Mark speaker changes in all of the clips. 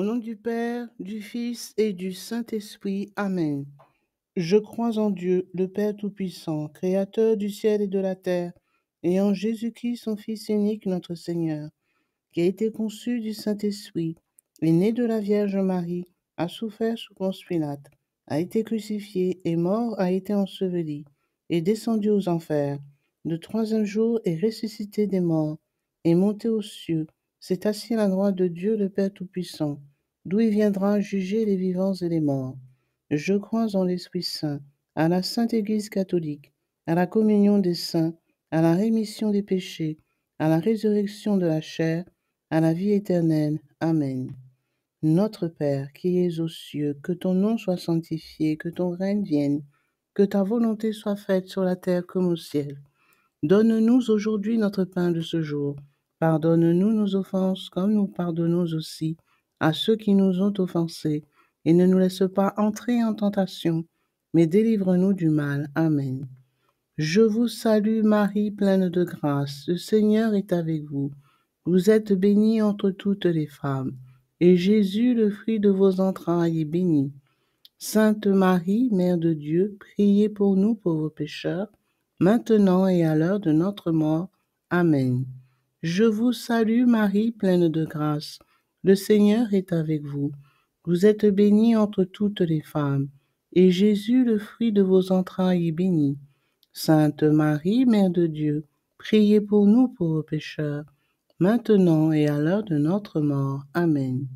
Speaker 1: Au nom du Père, du Fils et du Saint-Esprit. Amen. Je crois en Dieu, le Père Tout-Puissant, Créateur du ciel et de la terre, et en Jésus-Christ, son Fils unique, notre Seigneur, qui a été conçu du Saint-Esprit, est né de la Vierge Marie, a souffert sous Ponce Pilate, a été crucifié, est mort, a été enseveli, est descendu aux enfers. Le troisième jour est ressuscité des morts, est monté aux cieux, s'est assis à la droite de Dieu le Père Tout-Puissant, d'où il viendra juger les vivants et les morts. Je crois en l'Esprit Saint, à la Sainte Église catholique, à la communion des saints, à la rémission des péchés, à la résurrection de la chair, à la vie éternelle. Amen. Notre Père, qui es aux cieux, que ton nom soit sanctifié, que ton règne vienne, que ta volonté soit faite sur la terre comme au ciel. Donne-nous aujourd'hui notre pain de ce jour. Pardonne-nous nos offenses comme nous pardonnons aussi à ceux qui nous ont offensés. Et ne nous laisse pas entrer en tentation, mais délivre-nous du mal. Amen. Je vous salue Marie, pleine de grâce. Le Seigneur est avec vous. Vous êtes bénie entre toutes les femmes, et Jésus, le fruit de vos entrailles, est béni. Sainte Marie, Mère de Dieu, priez pour nous pauvres pécheurs, maintenant et à l'heure de notre mort. Amen. Je vous salue Marie, pleine de grâce. Le Seigneur est avec vous. Vous êtes bénie entre toutes les femmes, et Jésus, le fruit de vos entrailles, est béni. Sainte Marie, Mère de Dieu, priez pour nous pauvres pécheurs, maintenant et à l'heure de notre mort. Amen.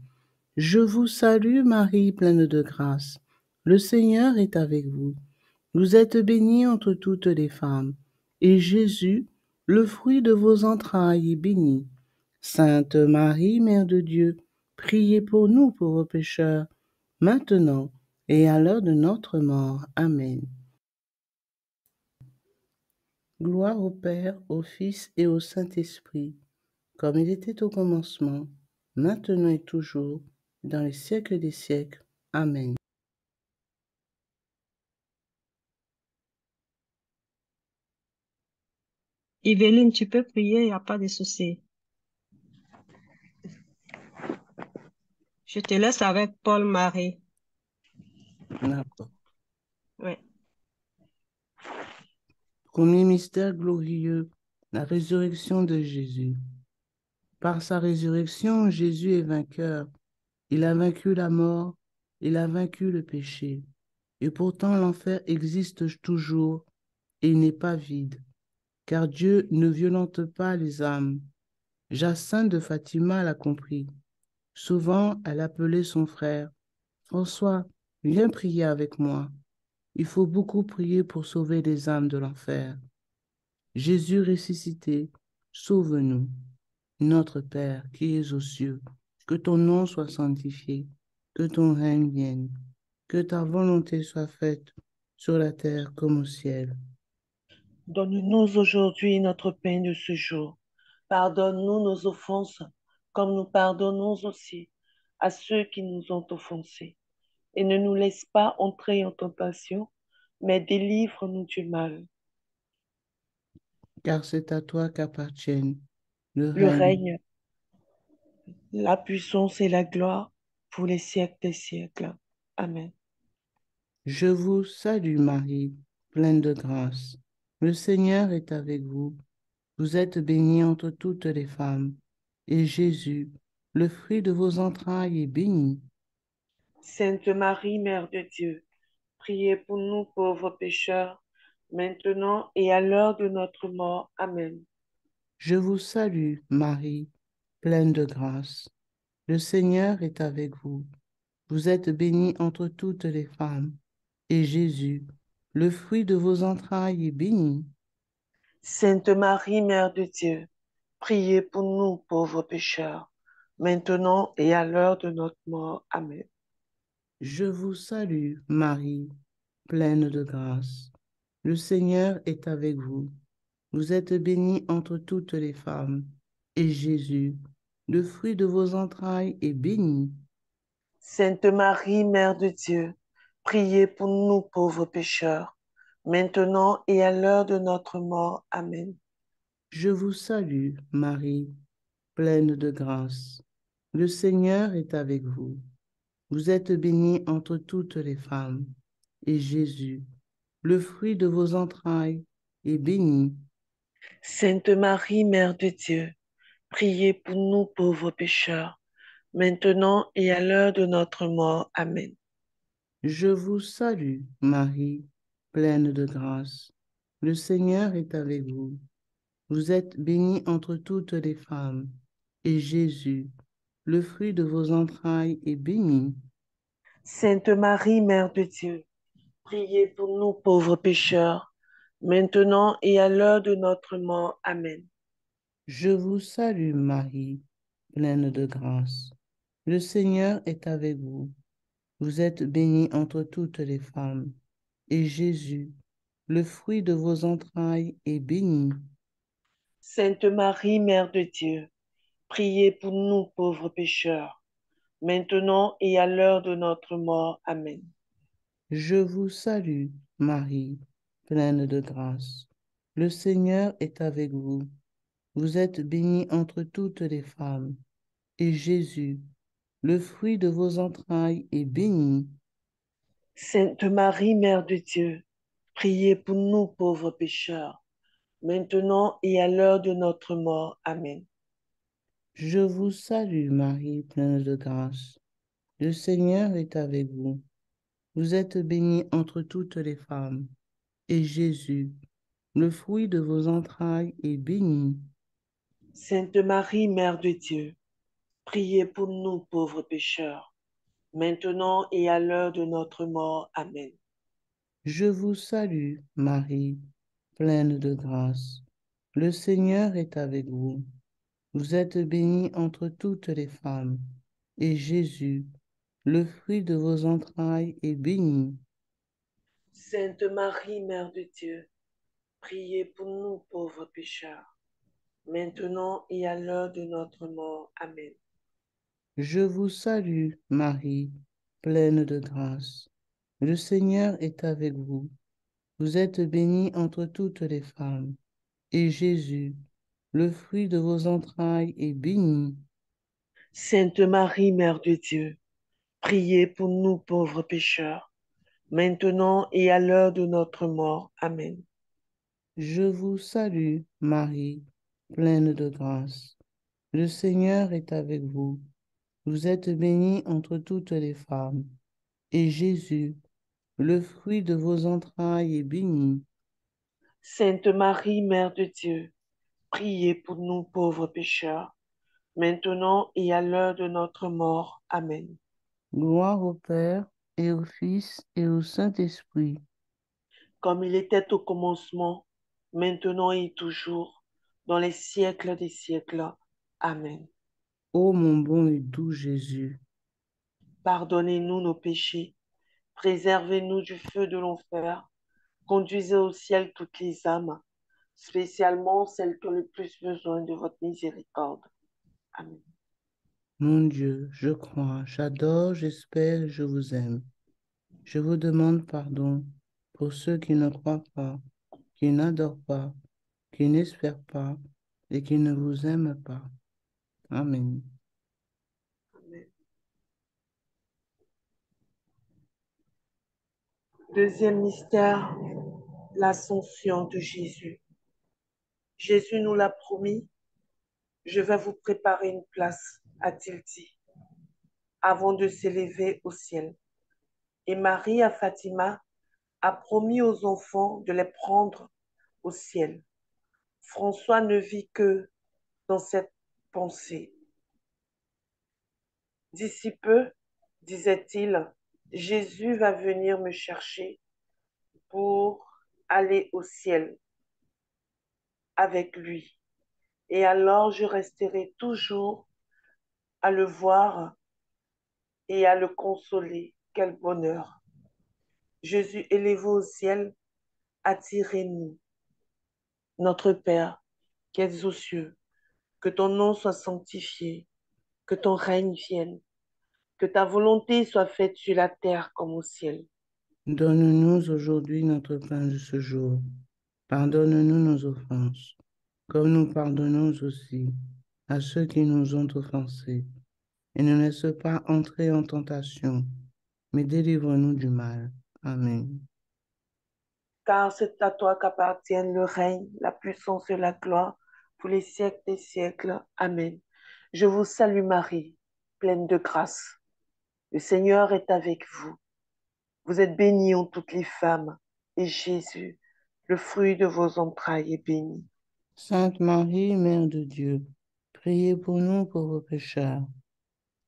Speaker 1: Je vous salue Marie, pleine de grâce. Le Seigneur est avec vous. Vous êtes bénie entre toutes les femmes, et Jésus, le fruit de vos entrailles, est béni. Sainte Marie, Mère de Dieu, priez pour nous pauvres pécheurs, maintenant et à l'heure de notre mort. Amen. Gloire au Père, au Fils et au Saint-Esprit, comme il était au commencement, maintenant et toujours, dans les siècles des siècles. Amen.
Speaker 2: Yveline, tu peux prier, il n'y a pas de souci. Je te laisse avec Paul-Marie.
Speaker 1: D'accord.
Speaker 2: Oui.
Speaker 1: Premier mystère glorieux, la résurrection de Jésus. Par sa résurrection, Jésus est vainqueur. Il a vaincu la mort, il a vaincu le péché. Et pourtant l'enfer existe toujours et il n'est pas vide, car Dieu ne violente pas les âmes. Jacinthe de Fatima l'a compris. Souvent, elle appelait son frère. François, viens prier avec moi. Il faut beaucoup prier pour sauver les âmes de l'enfer. Jésus ressuscité, sauve-nous. Notre Père qui es aux cieux, que ton nom soit sanctifié, que ton règne vienne, que ta volonté soit faite sur la terre comme au ciel.
Speaker 3: Donne-nous aujourd'hui notre pain de ce jour. Pardonne-nous nos offenses, comme nous pardonnons aussi à ceux qui nous ont offensés. Et ne nous laisse pas entrer en tentation, mais délivre-nous du mal.
Speaker 1: Car c'est à toi qu'appartiennent le
Speaker 3: Le
Speaker 1: règne.
Speaker 3: règne, la puissance et la gloire pour les siècles des siècles. Amen.
Speaker 1: Je vous salue Marie, pleine de grâce. Le Seigneur est avec vous. Vous êtes bénie entre toutes les femmes, et Jésus, le fruit de vos entrailles, est béni.
Speaker 3: Sainte Marie, Mère de Dieu, priez pour nous pauvres pécheurs, maintenant et à l'heure de notre mort. Amen.
Speaker 1: Je vous salue, Marie, pleine de grâce. Le Seigneur est avec vous. Vous êtes bénie entre toutes les femmes, et Jésus, le fruit de vos entrailles, est béni.
Speaker 3: Sainte Marie, Mère de Dieu, priez pour nous pauvres pécheurs, maintenant et à l'heure de notre mort. Amen.
Speaker 1: Je vous salue, Marie, pleine de grâce. Le Seigneur est avec vous. Vous êtes bénie entre toutes les femmes, et Jésus, le fruit de vos entrailles, est béni.
Speaker 3: Sainte Marie, Mère de Dieu, priez pour nous pauvres pécheurs, maintenant et à l'heure de notre mort. Amen.
Speaker 1: Je vous salue, Marie, pleine de grâce. Le Seigneur est avec vous. Vous êtes bénie entre toutes les femmes, et Jésus, le fruit de vos entrailles, est béni.
Speaker 3: Sainte Marie, Mère de Dieu, priez pour nous pauvres pécheurs, maintenant et à l'heure de notre mort. Amen.
Speaker 1: Je vous salue, Marie, pleine de grâce. Le Seigneur est avec vous. Vous êtes bénie entre toutes les femmes, et Jésus, le fruit de vos entrailles, est béni.
Speaker 3: Sainte Marie, Mère de Dieu, priez pour nous pauvres pécheurs, maintenant et à l'heure de notre mort. Amen.
Speaker 1: Je vous salue, Marie, pleine de grâce. Le Seigneur est avec vous. Vous êtes bénie entre toutes les femmes, et Jésus, le fruit de vos entrailles, est béni.
Speaker 3: Sainte Marie, Mère de Dieu, priez pour nous pauvres pécheurs, maintenant et à l'heure de notre mort. Amen.
Speaker 1: Je vous salue, Marie, pleine de grâce. Le Seigneur est avec vous. Vous êtes bénie entre toutes les femmes, et Jésus, le fruit de vos entrailles, est béni.
Speaker 3: Sainte Marie, Mère de Dieu, priez pour nous pauvres pécheurs, maintenant et à l'heure de notre mort. Amen.
Speaker 1: Je vous salue, Marie, pleine de grâce. Le Seigneur est avec vous. Vous êtes bénie entre toutes les femmes, et Jésus, le fruit de vos entrailles, est béni.
Speaker 3: Sainte Marie, Mère de Dieu, priez pour nous pauvres pécheurs, maintenant et à l'heure de notre mort. Amen.
Speaker 1: Je vous salue, Marie, pleine de grâce. Le Seigneur est avec vous. Vous êtes bénie entre toutes les femmes, et Jésus, le fruit de vos entrailles, est béni.
Speaker 3: Sainte Marie, Mère de Dieu, priez pour nous pauvres pécheurs, maintenant et à l'heure de notre mort. Amen.
Speaker 1: Je vous salue, Marie, pleine de grâce. Le Seigneur est avec vous. Vous êtes bénie entre toutes les femmes, et Jésus, le fruit de vos entrailles, est béni.
Speaker 3: Sainte Marie, Mère de Dieu, priez pour nous pauvres pécheurs, maintenant et à l'heure de notre mort. Amen.
Speaker 1: Je vous salue, Marie, pleine de grâce. Le Seigneur est avec vous. Vous êtes bénie entre toutes les femmes, et Jésus, le fruit de vos entrailles, est béni.
Speaker 3: Sainte Marie, Mère de Dieu, priez pour nous pauvres pécheurs, maintenant et à l'heure de notre mort. Amen.
Speaker 1: Gloire au Père, et au Fils, et au Saint-Esprit.
Speaker 3: Comme il était au commencement, maintenant et toujours, dans les siècles des siècles. Amen.
Speaker 1: Ô mon bon et doux Jésus,
Speaker 3: Pardonnez-nous nos péchés, préservez-nous du feu de l'enfer, conduisez au ciel toutes les âmes, spécialement celles qui ont le plus besoin de votre miséricorde. Amen.
Speaker 1: mon Dieu, je crois, j'adore, j'espère, je vous aime. Je vous demande pardon pour ceux qui ne croient pas, qui n'adorent pas, qui n'espèrent pas et qui ne vous aiment pas. Amen.
Speaker 3: Amen. Deuxième mystère, l'ascension de Jésus. Jésus nous l'a promis, je vais vous préparer une place, a-t-il dit, avant de s'élever au ciel. Et Marie à Fatima a promis aux enfants de les prendre au ciel. François ne vit que dans cette pensée. D'ici peu, disait-il, Jésus va venir me chercher pour aller au ciel avec lui. Et alors je resterai toujours à le voir et à le consoler. Quel bonheur. Jésus élevé au ciel, attirez-nous. Notre Père, qui es aux cieux, que ton nom soit sanctifié, que ton règne vienne, que ta volonté soit faite sur la terre comme au ciel.
Speaker 1: Donne-nous aujourd'hui notre pain de ce jour. Pardonne-nous nos offenses, comme nous pardonnons aussi à ceux qui nous ont offensés. et ne nous laisse pas entrer en tentation, mais délivre-nous du mal. Amen.
Speaker 3: Car c'est à toi qu'appartiennent le règne, la puissance et la gloire pour les siècles des siècles. Amen. Je vous salue Marie, pleine de grâce. Le Seigneur est avec vous. Vous êtes bénie en toutes les femmes, et Jésus, le fruit de vos entrailles, est béni.
Speaker 1: Sainte Marie, Mère de Dieu, priez pour nous pauvres pécheurs.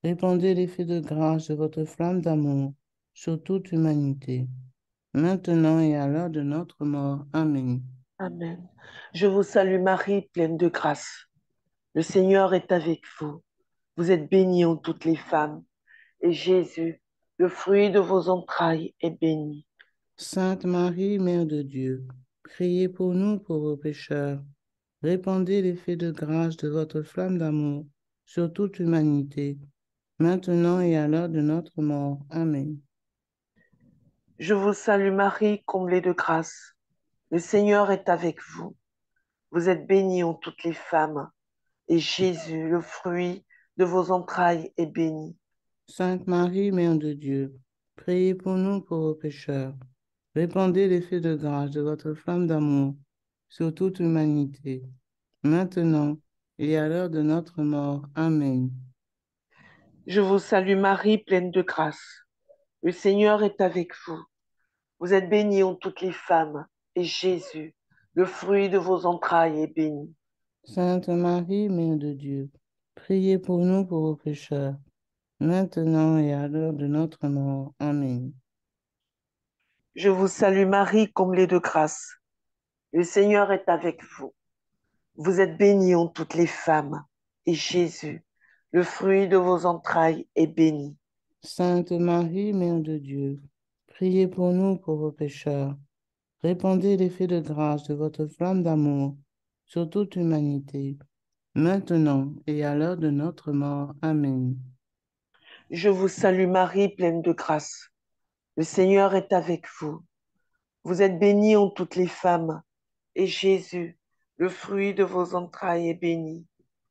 Speaker 1: Répandez l'effet de grâce de votre flamme d'amour sur toute l'humanité, maintenant et à l'heure de notre mort. Amen.
Speaker 3: Amen. Je vous salue Marie, pleine de grâce. Le Seigneur est avec vous. Vous êtes bénie en toutes les femmes, et Jésus, le fruit de vos entrailles, est béni.
Speaker 1: Sainte Marie, Mère de Dieu, priez pour nous pauvres pécheurs. Répandez l'effet de grâce de votre flamme d'amour sur toute l'humanité, maintenant et à l'heure de notre mort. Amen.
Speaker 3: Je vous salue Marie, comblée de grâce. Le Seigneur est avec vous. Vous êtes bénie en toutes les femmes, et Jésus, le fruit de vos entrailles, est béni.
Speaker 1: Sainte Marie, Mère de Dieu, priez pour nous pauvres pécheurs. Répandez l'effet de grâce de votre flamme d'amour sur toute l'humanité, maintenant et à l'heure de notre mort. Amen.
Speaker 3: Je vous salue Marie, pleine de grâce. Le Seigneur est avec vous. Vous êtes bénie en toutes les femmes, et Jésus, le fruit de vos entrailles, est béni.
Speaker 1: Sainte Marie, Mère de Dieu, priez pour nous pauvres pécheurs, maintenant et à l'heure de notre mort. Amen.
Speaker 3: Je vous salue Marie, comblée de grâce. Le Seigneur est avec vous. Vous êtes bénie en toutes les femmes, et Jésus, le fruit de vos entrailles, est béni.
Speaker 1: Sainte Marie, Mère de Dieu, priez pour nous pauvres pécheurs. Répandez l'effet de grâce de votre flamme d'amour sur toute l'humanité, maintenant et à l'heure de notre mort. Amen.
Speaker 3: Je vous salue Marie, pleine de grâce. Le Seigneur est avec vous. Vous êtes bénie en toutes les femmes, et Jésus, le fruit de vos entrailles, est béni.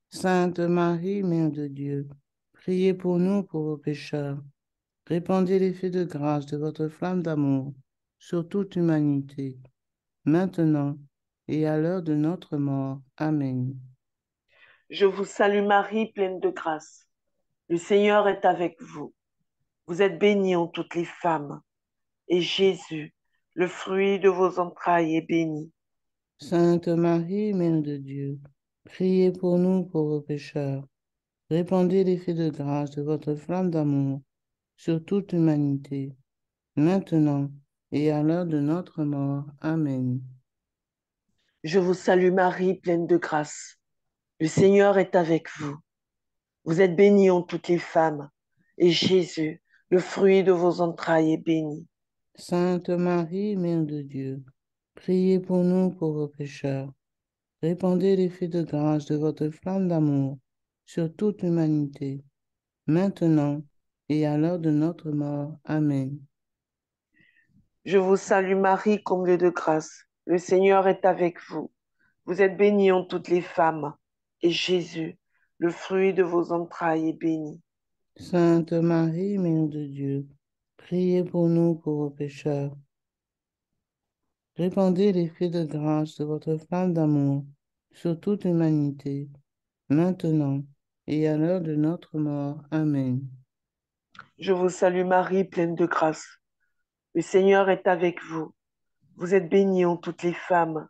Speaker 1: Sainte Marie, Mère de Dieu, priez pour nous pauvres pécheurs. Répandez l'effet de grâce de votre flamme d'amour sur toute l'humanité, maintenant et à l'heure de notre mort. Amen.
Speaker 3: Je vous salue Marie, pleine de grâce. Le Seigneur est avec vous. Vous êtes bénie en toutes les femmes, et Jésus, le fruit de vos entrailles, est béni.
Speaker 1: Sainte Marie, Mère de Dieu, priez pour nous pauvres pécheurs. Répandez l'effet de grâce de votre flamme d'amour sur toute l'humanité, maintenant et à l'heure de notre mort. Amen.
Speaker 3: Je vous salue Marie, pleine de grâce. Le Seigneur est avec vous. Vous êtes bénie en toutes les femmes, et Jésus, le fruit de vos entrailles, est béni.
Speaker 1: Sainte Marie, Mère de Dieu, priez pour nous pauvres pécheurs. Répandez l'effet de grâce de votre flamme d'amour sur toute l'humanité, maintenant et à l'heure de notre mort. Amen.
Speaker 3: Je vous salue Marie, comblée de grâce. Le Seigneur est avec vous. Vous êtes bénie en toutes les femmes, et Jésus, le fruit de vos entrailles, est béni.
Speaker 1: Sainte Marie, Mère de Dieu, priez pour nous pauvres pécheurs. Répandez l'effet de grâce de votre flamme d'amour sur toute l'humanité, maintenant et à l'heure de notre mort. Amen.
Speaker 3: Je vous salue Marie, pleine de grâce. Le Seigneur est avec vous. Vous êtes bénie en toutes les femmes,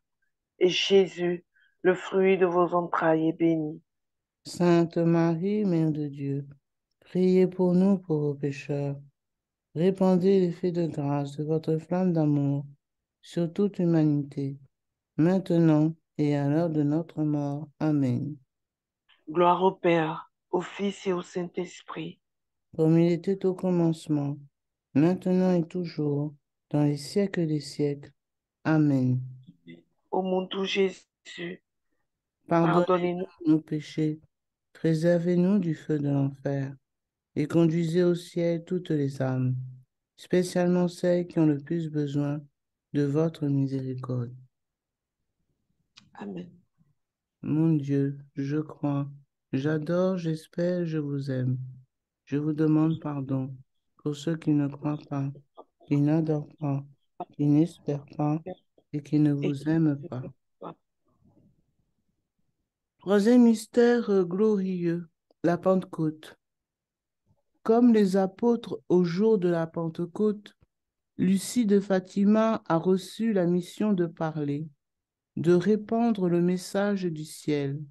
Speaker 3: et Jésus, le fruit de vos entrailles, est béni.
Speaker 1: Sainte Marie, Mère de Dieu, priez pour nous pauvres pécheurs. Répandez l'effet de grâce de votre flamme d'amour sur toute l'humanité, maintenant et à l'heure de notre mort. Amen.
Speaker 3: Gloire au Père, au Fils et au Saint-Esprit.
Speaker 1: Comme il était au commencement, maintenant et toujours, dans les siècles des siècles. Amen.
Speaker 3: Ô mon doux Jésus, pardonnez-nous.
Speaker 1: Pardonnez-nous nos péchés, préservez-nous du feu de l'enfer, et conduisez au ciel toutes les âmes, spécialement celles qui ont le plus besoin de votre miséricorde.
Speaker 3: Amen.
Speaker 1: Mon Dieu, je crois, j'adore, j'espère, je vous aime. Je vous demande pardon pour ceux qui ne croient pas, qui n'adorent pas, qui n'espèrent pas et qui ne
Speaker 3: Et
Speaker 1: vous aiment pas. Troisième mystère glorieux, la Pentecôte. Comme les apôtres au jour de la Pentecôte, Lucie de Fatima a reçu la mission de parler, de répandre le message du ciel.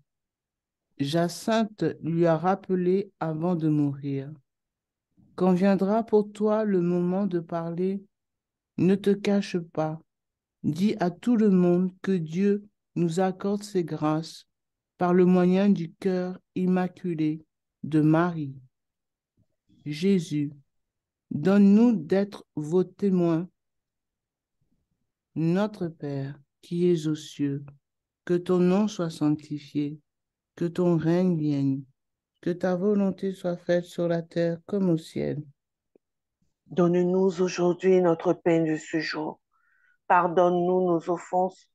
Speaker 1: Jacinthe lui a rappelé avant de mourir. Quand viendra pour toi le moment de parler, ne te cache pas. Dis à tout le monde que Dieu nous accorde ses grâces par le moyen du cœur immaculé de Marie. Jésus, donne-nous d'être vos témoins. Notre Père, qui es aux cieux, que ton nom soit sanctifié, que ton règne vienne, que ta volonté soit faite sur la terre comme au ciel.
Speaker 3: donne-nous aujourd'hui notre pain de ce jour. Pardonne-nous nos offenses,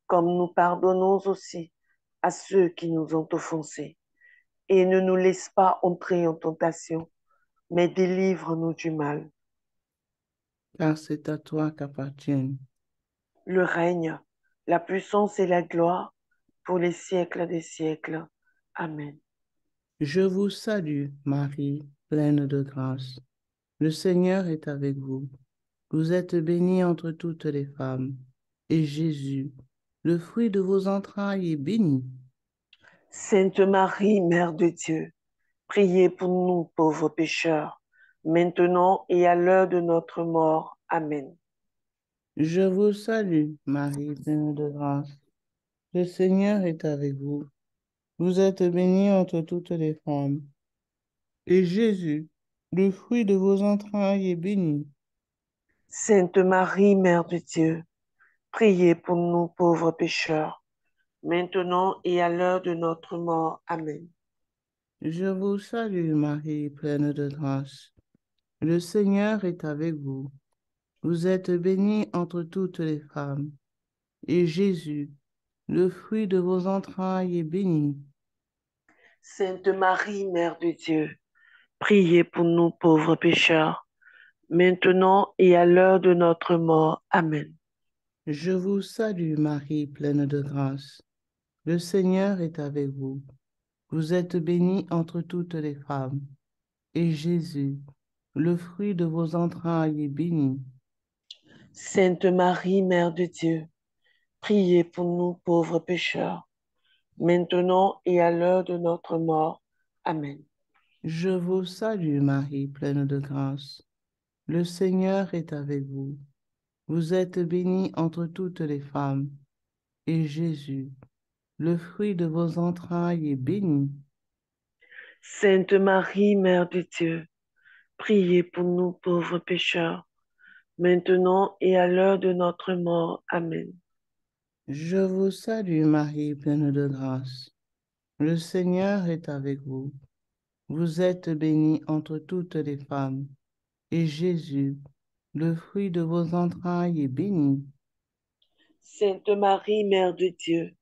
Speaker 3: comme nous pardonnons aussi à ceux qui nous ont offensés. Et ne nous laisse pas entrer en tentation, mais délivre-nous du mal.
Speaker 1: Car c'est à toi qu'appartiennent
Speaker 3: Le règne, la puissance et la gloire pour les siècles des siècles. Amen.
Speaker 1: Je vous salue, Marie, pleine de grâce. Le Seigneur est avec vous. Vous êtes bénie entre toutes les femmes, et Jésus, le fruit de vos entrailles, est béni.
Speaker 3: Sainte Marie, Mère de Dieu, priez pour nous pauvres pécheurs, maintenant et à l'heure de notre mort. Amen.
Speaker 1: Je vous salue, Marie, pleine de grâce. Le Seigneur est avec vous. Vous êtes bénie entre toutes les femmes, et Jésus, le fruit de vos entrailles, est béni.
Speaker 3: Sainte Marie, Mère de Dieu, priez pour nous pauvres pécheurs, maintenant et à l'heure de notre mort. Amen.
Speaker 1: Je vous salue, Marie, pleine de grâce. Le Seigneur est avec vous. Vous êtes bénie entre toutes les femmes, et Jésus, le fruit de vos entrailles, est béni.
Speaker 3: Sainte Marie, Mère de Dieu, priez pour nous pauvres pécheurs, maintenant et à l'heure de notre mort. Amen.
Speaker 1: Je vous salue, Marie, pleine de grâce. Le Seigneur est avec vous. Vous êtes bénie entre toutes les femmes, et Jésus, le fruit de vos entrailles, est béni.
Speaker 3: Sainte Marie, Mère de Dieu, priez pour nous pauvres pécheurs, maintenant et à l'heure de notre mort. Amen.
Speaker 1: Je vous salue, Marie, pleine de grâce. Le Seigneur est avec vous. Vous êtes bénie entre toutes les femmes, et Jésus, le fruit de vos entrailles, est béni.
Speaker 3: Sainte Marie, Mère de Dieu, priez pour nous pauvres pécheurs, maintenant et à l'heure de notre mort. Amen.
Speaker 1: Je vous salue, Marie, pleine de grâce. Le Seigneur est avec vous. Vous êtes bénie entre toutes les femmes, et Jésus, le fruit de vos entrailles, est béni.
Speaker 3: Sainte Marie, Mère de Dieu,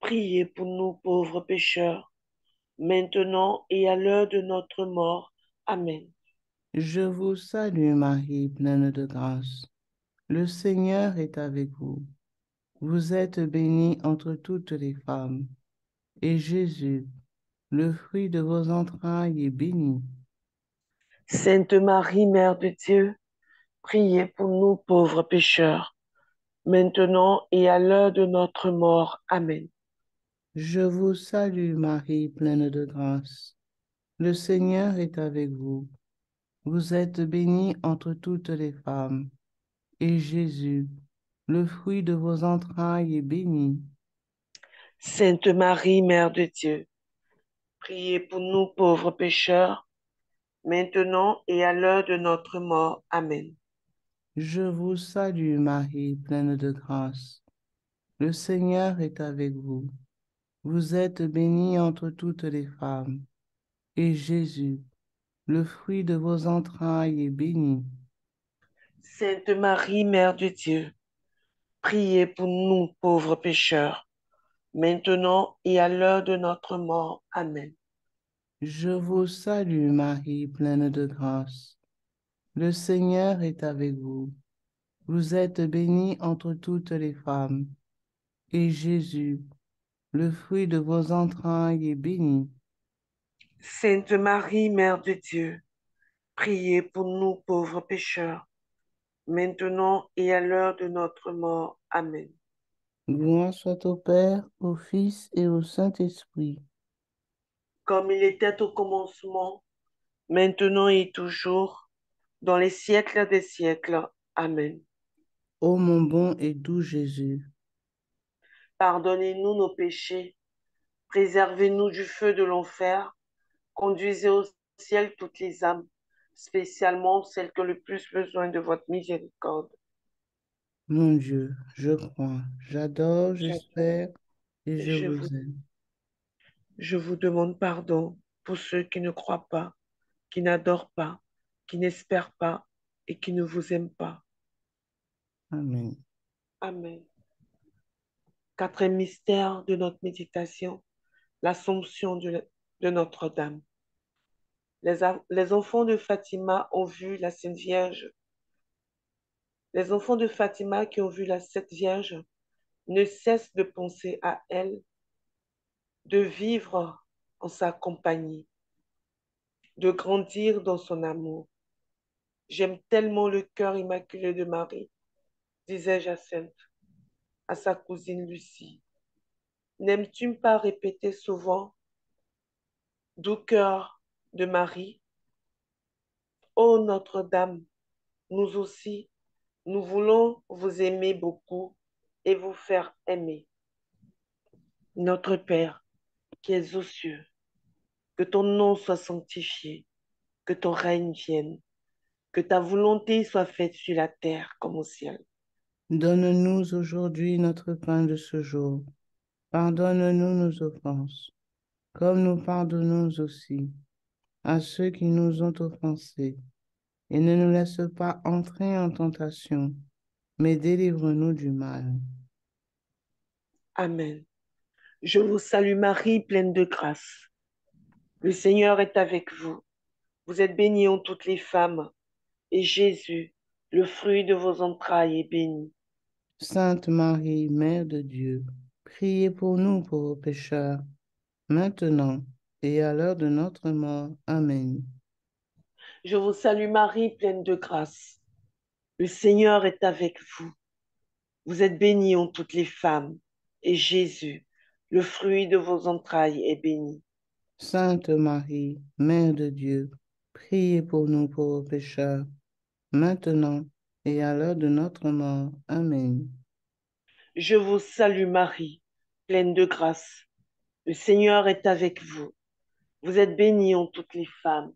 Speaker 3: priez pour nous pauvres pécheurs, maintenant et à l'heure de notre mort. Amen.
Speaker 1: Je vous salue, Marie, pleine de grâce. Le Seigneur est avec vous. Vous êtes bénie entre toutes les femmes, et Jésus, le fruit de vos entrailles, est béni.
Speaker 3: Sainte Marie, Mère de Dieu, priez pour nous pauvres pécheurs, maintenant et à l'heure de notre mort. Amen.
Speaker 1: Je vous salue, Marie, pleine de grâce. Le Seigneur est avec vous. Vous êtes bénie entre toutes les femmes, et Jésus, le fruit de vos entrailles, est béni.
Speaker 3: Sainte Marie, Mère de Dieu, priez pour nous pauvres pécheurs, maintenant et à l'heure de notre mort. Amen.
Speaker 1: Je vous salue, Marie, pleine de grâce. Le Seigneur est avec vous. Vous êtes bénie entre toutes les femmes, et Jésus, le fruit de vos entrailles, est béni.
Speaker 3: Sainte Marie, Mère de Dieu, priez pour nous pauvres pécheurs, maintenant et à l'heure de notre mort. Amen.
Speaker 1: Je vous salue Marie, pleine de grâce. Le Seigneur est avec vous. Vous êtes bénie entre toutes les femmes, et Jésus, le fruit de vos entrailles, est béni.
Speaker 3: Sainte Marie, Mère de Dieu, priez pour nous pauvres pécheurs, maintenant et à l'heure de notre mort. Amen.
Speaker 1: Gloire soit au Père, au Fils et au Saint-Esprit.
Speaker 3: Comme il était au commencement, maintenant et toujours, dans les siècles des siècles. Amen.
Speaker 1: Ô mon bon et doux Jésus,
Speaker 3: Pardonnez-nous nos péchés, préservez-nous du feu de l'enfer, conduisez au ciel toutes les âmes, spécialement celles qui ont le plus besoin de votre miséricorde.
Speaker 1: mon Dieu, je crois, j'adore,
Speaker 3: Je,
Speaker 1: j'espère et je
Speaker 3: je vous,
Speaker 1: vous aime.
Speaker 3: je vous demande pardon pour ceux qui ne croient pas, qui n'adorent pas, qui n'espèrent pas et qui ne vous aiment pas.
Speaker 1: Amen.
Speaker 3: Amen. Quatrième mystère de notre méditation, l'Assomption de Notre-Dame. Les enfants de Fatima ont vu la Sainte Vierge. Les enfants de Fatima qui ont vu la Sainte Vierge ne cessent de penser à elle, de vivre en sa compagnie, de grandir dans son amour. J'aime tellement le cœur immaculé de Marie, disait Jacinthe à sa cousine Lucie. N'aimes-tu pas répéter souvent, doux cœur de Marie, ô Notre-Dame, nous aussi, nous voulons vous aimer beaucoup et vous faire aimer. Notre Père, qui es aux cieux, que ton nom soit sanctifié, que ton règne vienne, que ta volonté soit faite sur la terre comme au ciel.
Speaker 1: Donne-nous aujourd'hui notre pain de ce jour. Pardonne-nous nos offenses, comme nous pardonnons aussi à ceux qui nous ont offensés. Et ne nous laisse pas entrer en tentation, mais délivre-nous du mal.
Speaker 3: Amen. Je vous salue Marie, pleine de grâce. Le Seigneur est avec vous. Vous êtes bénie en toutes les femmes, et Jésus, le fruit de vos entrailles, est béni.
Speaker 1: Sainte Marie, Mère de Dieu, priez pour nous pauvres pécheurs, maintenant et à l'heure de notre mort. Amen.
Speaker 3: Je vous salue Marie, pleine de grâce. Le Seigneur est avec vous. Vous êtes bénie en toutes les femmes, et Jésus, le fruit de vos entrailles, est béni.
Speaker 1: Sainte Marie, Mère de Dieu, priez pour nous pauvres pécheurs, maintenant et à l'heure de notre mort. Amen.
Speaker 3: Je vous salue Marie, pleine de grâce. Le Seigneur est avec vous. Vous êtes bénie en toutes les femmes,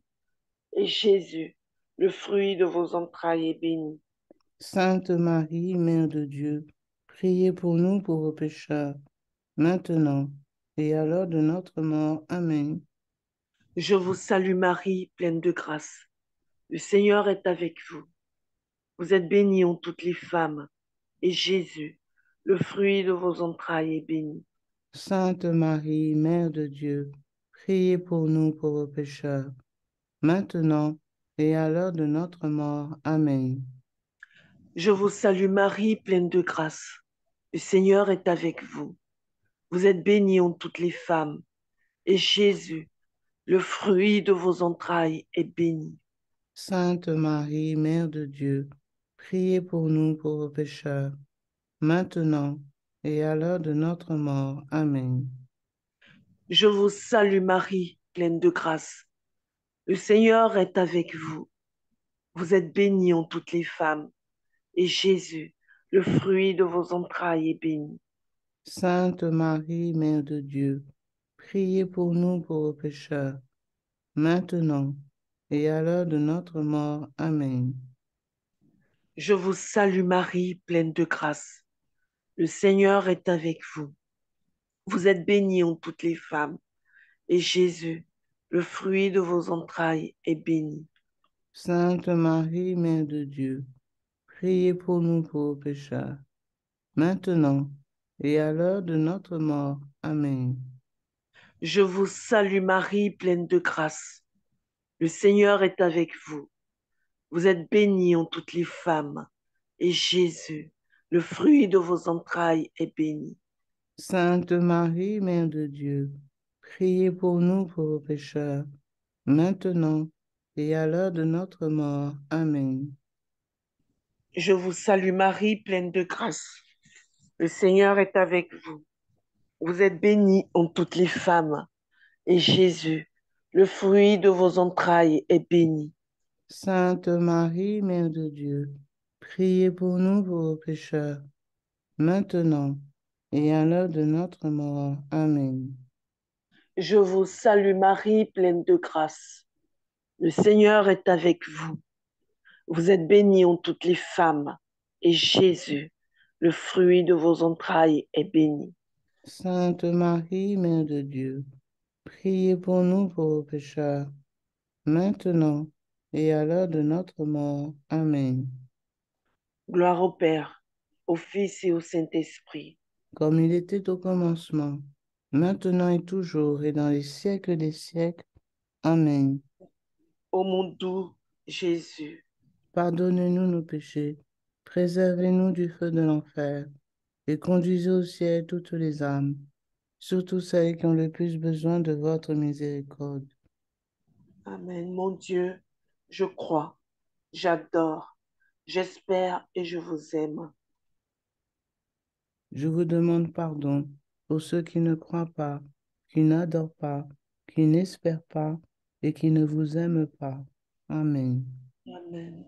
Speaker 3: et Jésus, le fruit de vos entrailles, est béni.
Speaker 1: Sainte Marie, Mère de Dieu, priez pour nous pauvres pécheurs, maintenant et à l'heure de notre mort. Amen.
Speaker 3: Je vous salue Marie, pleine de grâce. Le Seigneur est avec vous. Vous êtes bénie en toutes les femmes, et Jésus, le fruit de vos entrailles, est béni.
Speaker 1: Sainte Marie, Mère de Dieu, priez pour nous pauvres pécheurs, maintenant et à l'heure de notre mort. Amen.
Speaker 3: Je vous salue Marie, pleine de grâce. Le Seigneur est avec vous. Vous êtes bénie en toutes les femmes, et Jésus, le fruit de vos entrailles, est béni.
Speaker 1: Sainte Marie, Mère de Dieu, priez pour nous pauvres pécheurs, maintenant et à l'heure de notre mort. Amen.
Speaker 3: Je vous salue Marie, pleine de grâce. Le Seigneur est avec vous. Vous êtes bénie en toutes les femmes, et Jésus, le fruit de vos entrailles, est béni.
Speaker 1: Sainte Marie, Mère de Dieu, priez pour nous pauvres pécheurs, maintenant et à l'heure de notre mort. Amen.
Speaker 3: Je vous salue Marie, pleine de grâce. Le Seigneur est avec vous. Vous êtes bénie en toutes les femmes, et Jésus, le fruit de vos entrailles, est béni.
Speaker 1: Sainte Marie, Mère de Dieu, priez pour nous pauvres pécheurs, maintenant et à l'heure de notre mort. Amen.
Speaker 3: Je vous salue Marie, pleine de grâce. Le Seigneur est avec vous. Vous êtes bénie en toutes les femmes, et Jésus, le fruit de vos entrailles, est béni.
Speaker 1: Sainte Marie, Mère de Dieu, priez pour nous pauvres pécheurs, maintenant et à l'heure de notre mort. Amen.
Speaker 3: Je vous salue Marie, pleine de grâce. Le Seigneur est avec vous. Vous êtes bénie en toutes les femmes, et Jésus, le fruit de vos entrailles, est béni.
Speaker 1: Sainte Marie, Mère de Dieu, priez pour nous pauvres pécheurs, maintenant et à l'heure de notre mort. Amen.
Speaker 3: Je vous salue Marie, pleine de grâce. Le Seigneur est avec vous. Vous êtes bénie en toutes les femmes, et Jésus, le fruit de vos entrailles, est béni.
Speaker 1: Sainte Marie, Mère de Dieu, priez pour nous pauvres pécheurs, maintenant et à l'heure de notre mort. Amen.
Speaker 3: Gloire au Père, au Fils et au Saint-Esprit,
Speaker 1: Comme il était au commencement, maintenant et toujours et dans les siècles des siècles. Amen.
Speaker 3: ô mon doux Jésus.
Speaker 1: Pardonnez-nous nos péchés, préservez-nous du feu de l'enfer et conduisez au ciel toutes les âmes, surtout celles qui ont le plus besoin de votre miséricorde.
Speaker 3: Amen. Mon Dieu, je crois, j'adore, j'espère et je vous aime.
Speaker 1: Je vous demande pardon pour ceux qui ne croient pas, qui n'adorent pas, qui n'espèrent pas et qui ne vous aiment pas. Amen.
Speaker 3: Amen.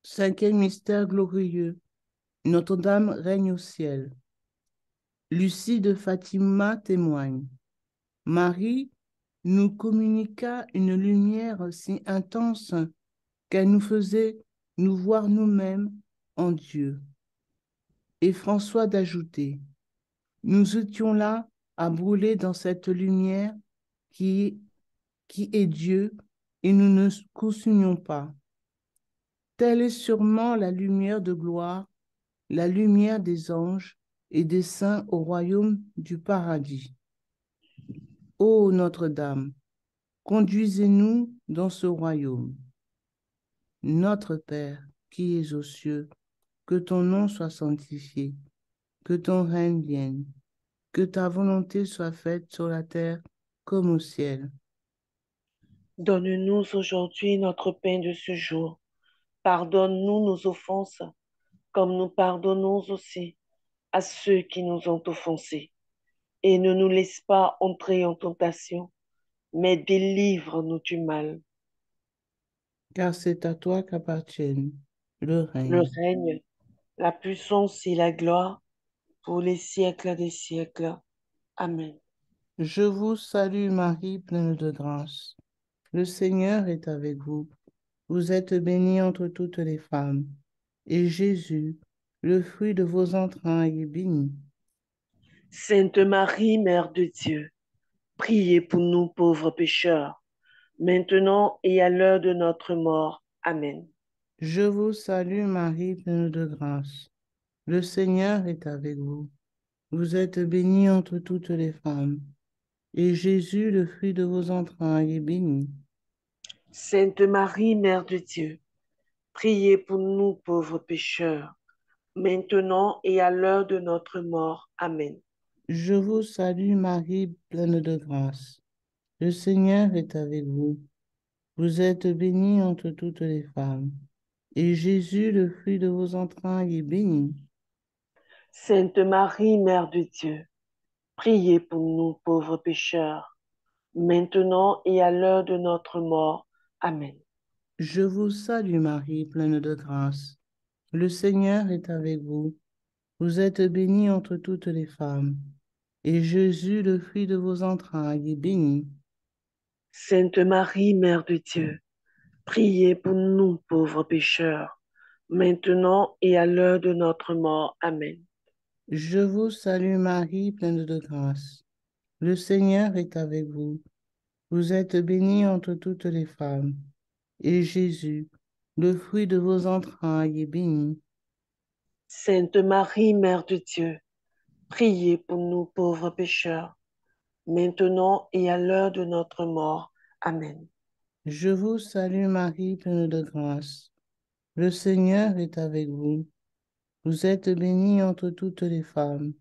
Speaker 1: Cinquième mystère glorieux. Notre-Dame règne au ciel. Lucie de Fatima témoigne. Marie nous communiqua une lumière si intense qu'elle nous faisait nous voir nous-mêmes en Dieu. Et François d'ajouter, nous étions là à brûler dans cette lumière qui, qui est Dieu et nous ne consumions pas. Telle est sûrement la lumière de gloire, la lumière des anges et des saints au royaume du paradis. Ô Notre-Dame, conduisez-nous dans ce royaume. Notre Père, qui es aux cieux, que ton nom soit sanctifié, que ton règne vienne, que ta volonté soit faite sur la terre comme au ciel.
Speaker 3: Donne-nous aujourd'hui notre pain de ce jour. Pardonne-nous nos offenses, comme nous pardonnons aussi à ceux qui nous ont offensés. Et ne nous laisse pas entrer en tentation, mais délivre-nous du mal.
Speaker 1: Car c'est à toi qu'appartiennent le
Speaker 3: Le
Speaker 1: règne.
Speaker 3: règne, la puissance et la gloire pour les siècles des siècles. Amen.
Speaker 1: Je vous salue Marie, pleine de grâce. Le Seigneur est avec vous. Vous êtes bénie entre toutes les femmes. Et Jésus, le fruit de vos entrailles, est béni.
Speaker 3: Sainte Marie, Mère de Dieu, priez pour nous pauvres pécheurs, maintenant et à l'heure de notre mort. Amen.
Speaker 1: Je vous salue Marie, pleine de grâce. Le Seigneur est avec vous. Vous êtes bénie entre toutes les femmes. Et Jésus, le fruit de vos entrailles, est béni.
Speaker 3: Sainte Marie, Mère de Dieu, priez pour nous pauvres pécheurs, maintenant et à l'heure de notre mort. Amen.
Speaker 1: Je vous salue Marie, pleine de grâce. Le Seigneur est avec vous. Vous êtes bénie entre toutes les femmes. Et Jésus, le fruit de vos entrailles, est béni.
Speaker 3: Sainte Marie, Mère de Dieu, priez pour nous pauvres pécheurs, maintenant et à l'heure de notre mort. Amen.
Speaker 1: Je vous salue Marie, pleine de grâce. Le Seigneur est avec vous. Vous êtes bénie entre toutes les femmes. Et Jésus, le fruit de vos entrailles, est béni.
Speaker 3: Sainte Marie, Mère de Dieu, priez pour nous pauvres pécheurs, maintenant et à l'heure de notre mort. Amen.
Speaker 1: Je vous salue Marie, pleine de grâce. Le Seigneur est avec vous. Vous êtes bénie entre toutes les femmes. Et Jésus, le fruit de vos entrailles, est béni.
Speaker 3: Sainte Marie, Mère de Dieu, priez pour nous pauvres pécheurs, maintenant et à l'heure de notre mort. Amen.
Speaker 1: Je vous salue Marie, pleine de grâce. Le Seigneur est avec vous. Vous êtes bénie entre toutes les femmes,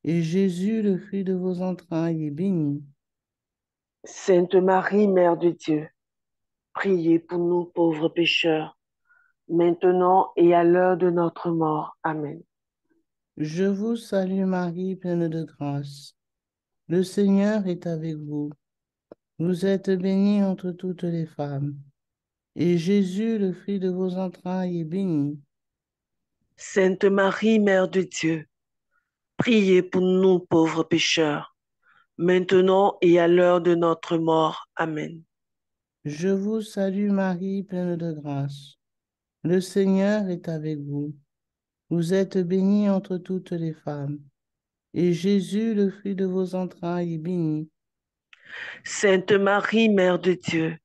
Speaker 1: et Jésus, le fruit de vos entrailles, est béni.
Speaker 3: Sainte Marie, Mère de Dieu, priez pour nous pauvres pécheurs, maintenant et à l'heure de notre mort. Amen.
Speaker 1: Je vous salue Marie, pleine de grâce. Le Seigneur est avec vous. Vous êtes bénie entre toutes les femmes, et Jésus, le fruit de vos entrailles, est béni.
Speaker 3: Sainte Marie, Mère de Dieu, priez pour nous pauvres pécheurs, maintenant et à l'heure de notre mort. Amen.
Speaker 1: Je vous salue Marie, pleine de grâce. Le Seigneur est avec vous. Vous êtes bénie entre toutes les femmes, et Jésus, le fruit de vos entrailles, est béni.
Speaker 3: Sainte Marie, Mère de Dieu,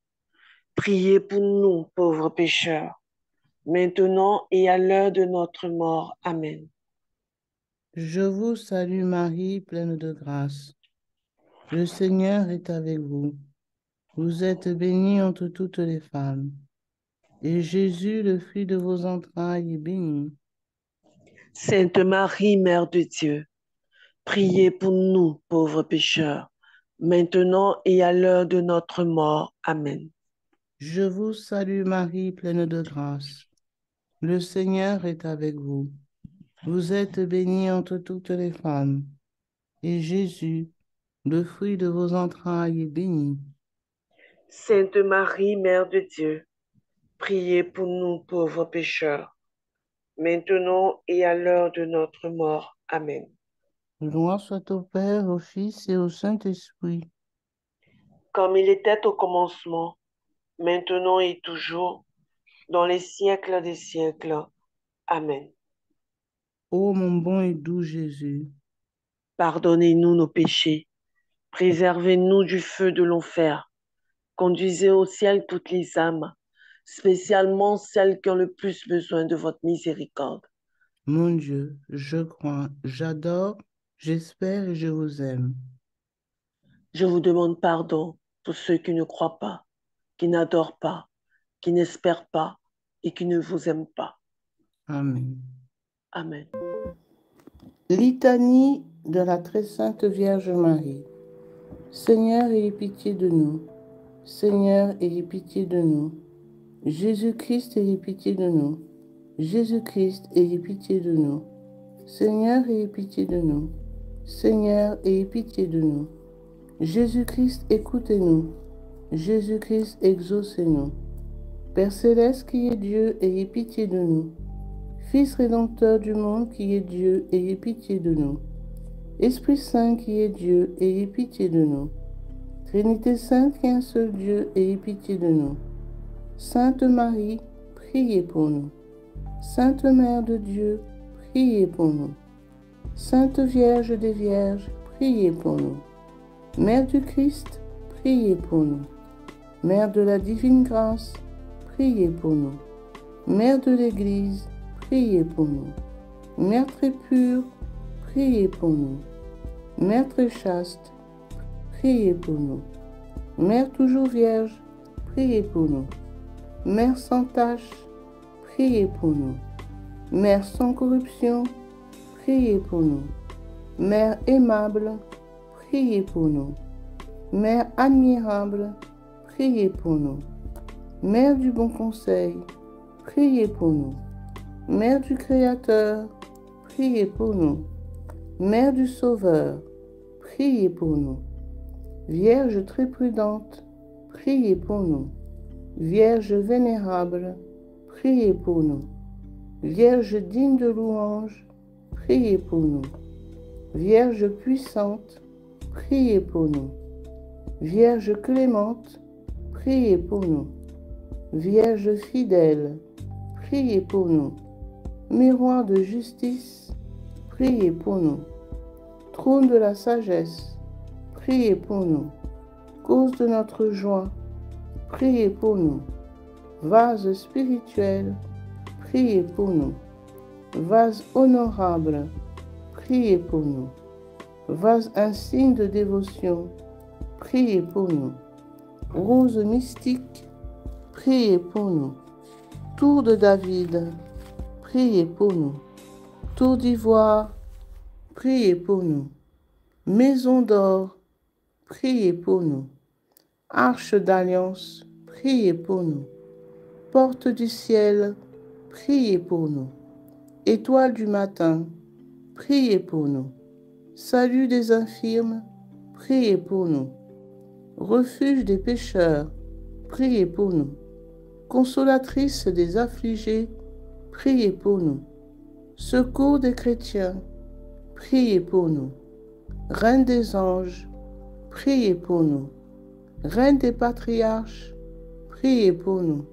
Speaker 3: priez pour nous pauvres pécheurs, maintenant et à l'heure de notre mort. Amen.
Speaker 1: Je vous salue Marie, pleine de grâce. Le Seigneur est avec vous. Vous êtes bénie entre toutes les femmes, et Jésus, le fruit de vos entrailles, est béni.
Speaker 3: Sainte Marie, Mère de Dieu, priez pour nous pauvres pécheurs, maintenant et à l'heure de notre mort. Amen.
Speaker 1: Je vous salue Marie, pleine de grâce. Le Seigneur est avec vous. Vous êtes bénie entre toutes les femmes, et Jésus, le fruit de vos entrailles, est béni.
Speaker 3: Sainte Marie, Mère de Dieu, priez pour nous pauvres pécheurs, maintenant et à l'heure de notre mort. Amen.
Speaker 1: Gloire soit au Père, au Fils et au Saint-Esprit.
Speaker 3: Comme il était au commencement, maintenant et toujours, dans les siècles des siècles. Amen.
Speaker 1: Ô mon bon et doux Jésus,
Speaker 3: Pardonnez-nous nos péchés, préservez-nous du feu de l'enfer, conduisez au ciel toutes les âmes, spécialement celles qui ont le plus besoin de votre miséricorde.
Speaker 1: mon Dieu, je crois, j'adore, j'espère et je vous aime.
Speaker 3: Je vous demande pardon pour ceux qui ne croient pas, qui n'adorent pas, qui n'espèrent pas et qui ne vous aiment pas.
Speaker 1: Amen.
Speaker 3: Amen.
Speaker 1: Litanie de la très sainte Vierge Marie. Seigneur, ayez pitié de nous. Seigneur, ayez pitié de nous. Jésus-Christ, ayez pitié de nous. Jésus-Christ, ayez pitié de nous. Seigneur, ayez pitié de nous. Seigneur, ayez pitié de nous. Jésus-Christ, écoutez-nous. Jésus-Christ, exaucez-nous. Père céleste qui est Dieu, ayez pitié de nous. Fils rédempteur du monde qui est Dieu, ayez pitié de nous. Esprit Saint qui est Dieu, ayez pitié de nous. Trinité sainte qui est un seul Dieu, ayez pitié de nous. Sainte Marie, priez pour nous. Sainte Mère de Dieu, priez pour nous. Sainte Vierge des Vierges, priez pour nous. Mère du Christ, priez pour nous. Mère de la divine grâce, priez pour nous. Mère de l'Église, priez pour nous. Mère très pure, priez pour nous. Mère très chaste, priez pour nous. Mère toujours vierge, priez pour nous. Mère sans tache, priez pour nous. Mère sans corruption, priez pour nous. Mère aimable, priez pour nous. Mère admirable, priez pour nous. Mère du bon conseil, priez pour nous. Mère du Créateur, priez pour nous. Mère du Sauveur, priez pour nous. Vierge très prudente, priez pour nous. Vierge vénérable, priez pour nous. Vierge digne de louange, priez pour nous. Vierge puissante, priez pour nous. Vierge clémente, priez pour nous. Vierge fidèle, priez pour nous. Miroir de justice, priez pour nous. Trône de la sagesse, priez pour nous. Cause de notre joie, priez pour nous. Vase spirituel, priez pour nous. Vase honorable, priez pour nous. Vase insigne de dévotion, priez pour nous. Rose mystique, priez pour nous. Tour de David, priez pour nous. Tour d'ivoire, priez pour nous. Maison d'or, priez pour nous. Arche d'alliance, priez pour nous. Porte du ciel, priez pour nous. Étoile du matin, priez pour nous. Salut des infirmes, priez pour nous. Refuge des pécheurs, priez pour nous. Consolatrice des affligés, priez pour nous. Secours des chrétiens, priez pour nous. Reine des anges, priez pour nous. Reine des patriarches, priez pour nous.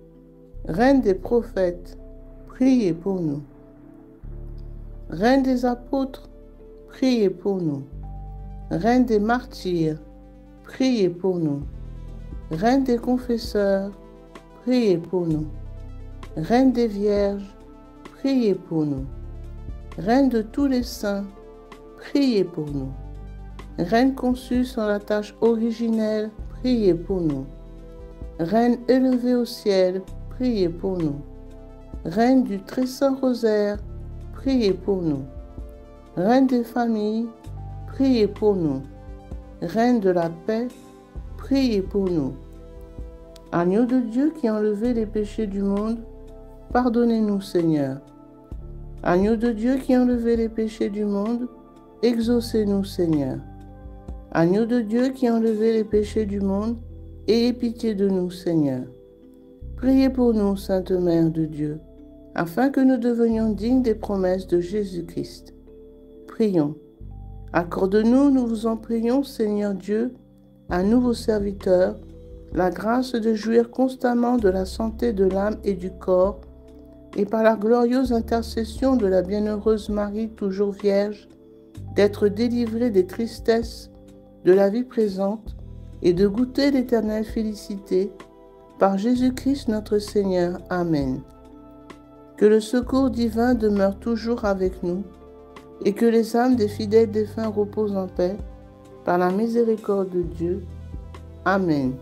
Speaker 1: Reine des prophètes, priez pour nous. Reine des apôtres, priez pour nous. Reine des martyrs, priez pour nous. Reine des confesseurs, priez pour nous. Reine des vierges, priez pour nous. Reine de tous les saints, priez pour nous. Reine conçue sans la tâche originelle, priez pour nous. Reine élevée au ciel, priez pour nous. Reine du très saint rosaire, priez pour nous. Reine des familles, priez pour nous. Reine de la paix, priez pour nous. Agneau de Dieu qui a enlevé les péchés du monde, pardonnez-nous Seigneur. Agneau de Dieu qui a enlevé les péchés du monde, exaucez-nous Seigneur. Agneau de Dieu qui a enlevé les péchés du monde, ayez pitié de nous Seigneur. Priez pour nous, Sainte Mère de Dieu, afin que nous devenions dignes des promesses de Jésus-Christ. Prions. Accorde-nous, nous vous en prions, Seigneur Dieu, à nous vos serviteurs, la grâce de jouir constamment de la santé de l'âme et du corps, et par la glorieuse intercession de la bienheureuse Marie, toujours vierge, d'être délivrés des tristesses de la vie présente et de goûter l'éternelle félicité, par Jésus-Christ notre Seigneur. Amen. Que le secours divin demeure toujours avec nous, et que les âmes des fidèles défunts reposent en paix, par la miséricorde de Dieu. Amen.